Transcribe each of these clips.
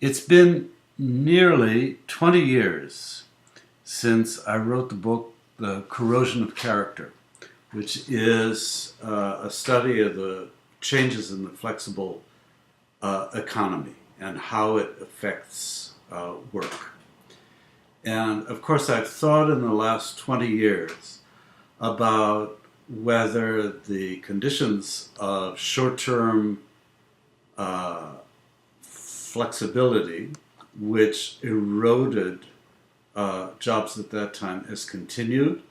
It's been nearly 20 years since I wrote the book, The Corrosion of Character, which is a study of the changes in the flexible economy and how it affects work. And of course, I've thought in the last 20 years about whether the conditions of short-term flexibility, which eroded jobs at that time, has continued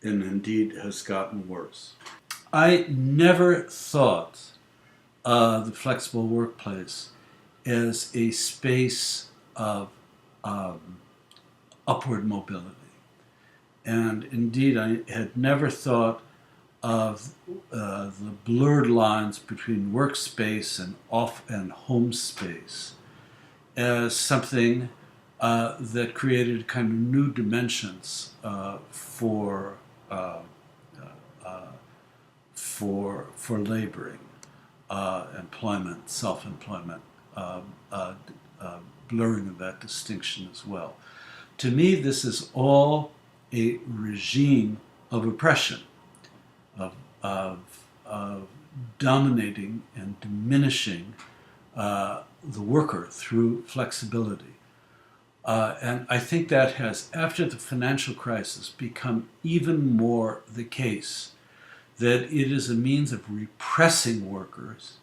and indeed has gotten worse. I never thought the flexible workplace as a space of upward mobility. And indeed, I had never thought of the blurred lines between workspace and home space as something that created kind of new dimensions for laboring, employment, self-employment, blurring of that distinction as well. To me, this is all a regime of oppression, of dominating and diminishing the worker through flexibility. And I think that has, after the financial crisis, become even more the case, that it is a means of repressing workers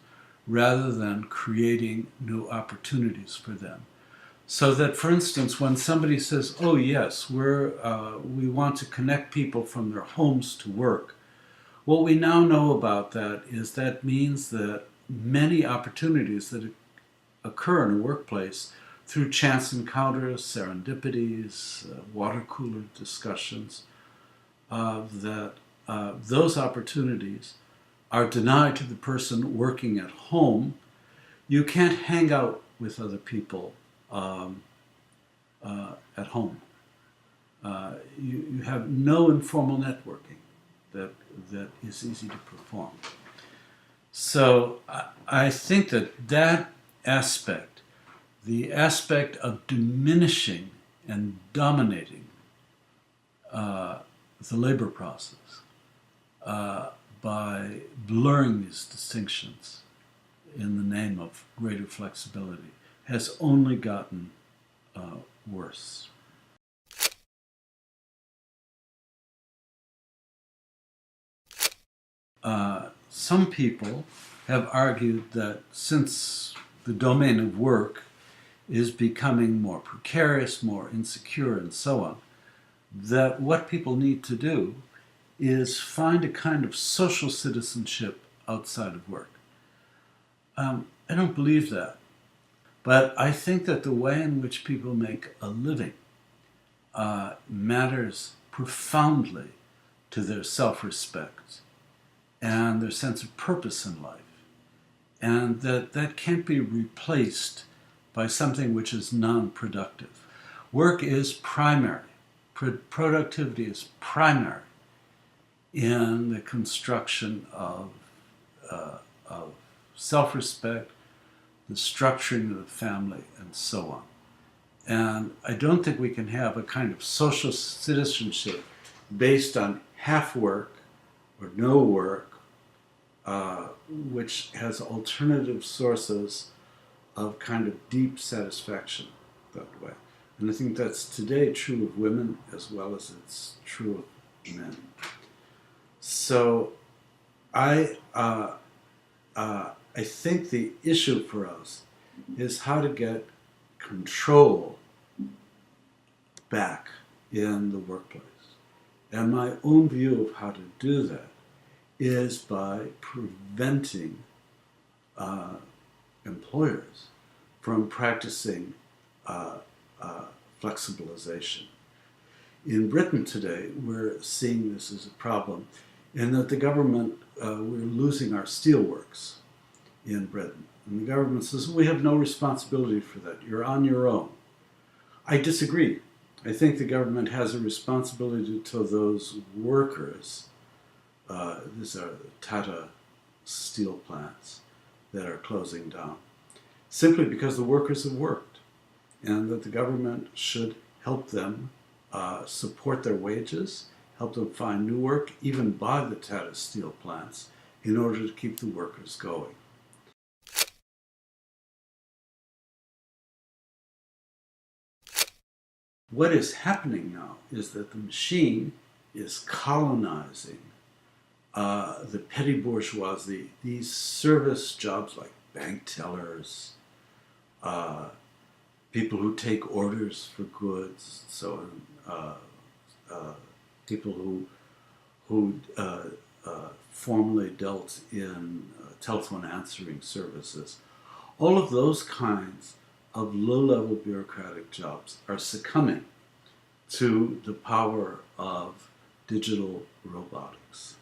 rather than creating new opportunities for them. So that, for instance, when somebody says, oh yes, we want to connect people from their homes to work, what we now know about that is that means that many opportunities that occur in a workplace through chance encounters, serendipities, water cooler discussions, that those opportunities are denied to the person working at home. You can't hang out with other people at home. You have no informal networking that is easy to perform. So I think that aspect, the aspect of diminishing and dominating the labor process by blurring these distinctions in the name of greater flexibility, has only gotten worse. Some people have argued that since the domain of work is becoming more precarious, more insecure, and so on, that what people need to do is find a kind of social citizenship outside of work. I don't believe that. But I think that the way in which people make a living matters profoundly to their self-respect and their sense of purpose in life. And that can't be replaced by something which is non-productive. Work is primary. Productivity is primary in the construction of self-respect, the structuring of the family, and so on. And I don't think we can have a kind of social citizenship based on half work or no work, which has alternative sources of kind of deep satisfaction that way. And I think that's today true of women as well as it's true of men. So I think the issue for us is how to get control back in the workplace. And my own view of how to do that is by preventing employers from practicing flexibilization. In Britain today, we're seeing this as a problem in that the government, we're losing our steelworks in Britain. And the government says, we have no responsibility for that. You're on your own. I disagree. I think the government has a responsibility to those workers. These are the Tata steel plants that are closing down. simply because the workers have worked, and that the government should help them support their wages, help them find new work, even buy the Tata Steel plants in order to keep the workers going. What is happening now is that the machine is colonizing the petty bourgeoisie, these service jobs like bank tellers, people who take orders for goods, so people who formerly dealt in telephone answering services. All of those kinds of low-level bureaucratic jobs are succumbing to the power of digital robotics.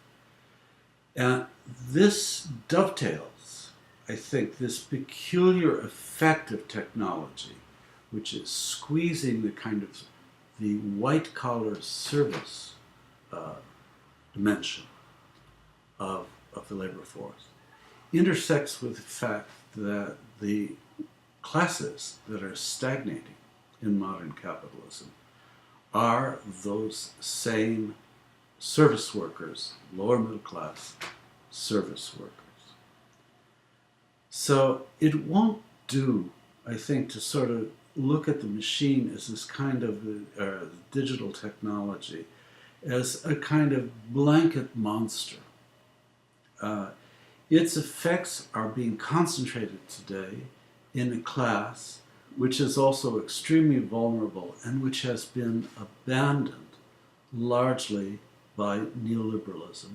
And this dovetails, I think, this peculiar effect of technology, which is squeezing the kind of the white-collar service dimension of the labor force, intersects with the fact that the classes that are stagnating in modern capitalism are those same service workers, lower middle class service workers. So it won't do, I think, to sort of look at the machine as this kind of digital technology as a kind of blanket monster. Its effects are being concentrated today in a class which is also extremely vulnerable and which has been abandoned largely by neoliberalism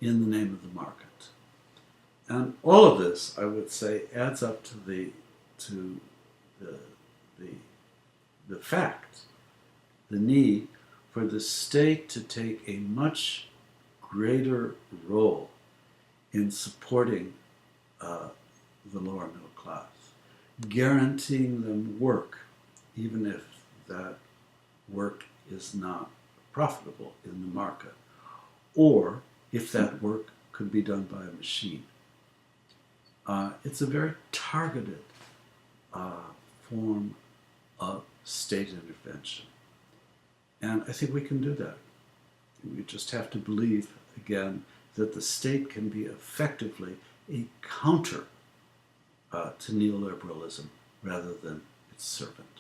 in the name of the market. And all of this, I would say, adds up to the fact, the need for the state to take a much greater role in supporting the lower middle class, guaranteeing them work, even if that work is not profitable in the market, or if that work could be done by a machine. It's a very targeted form of state intervention. And I think we can do that. We just have to believe, again, that the state can be effectively a counter to neoliberalism rather than its servant.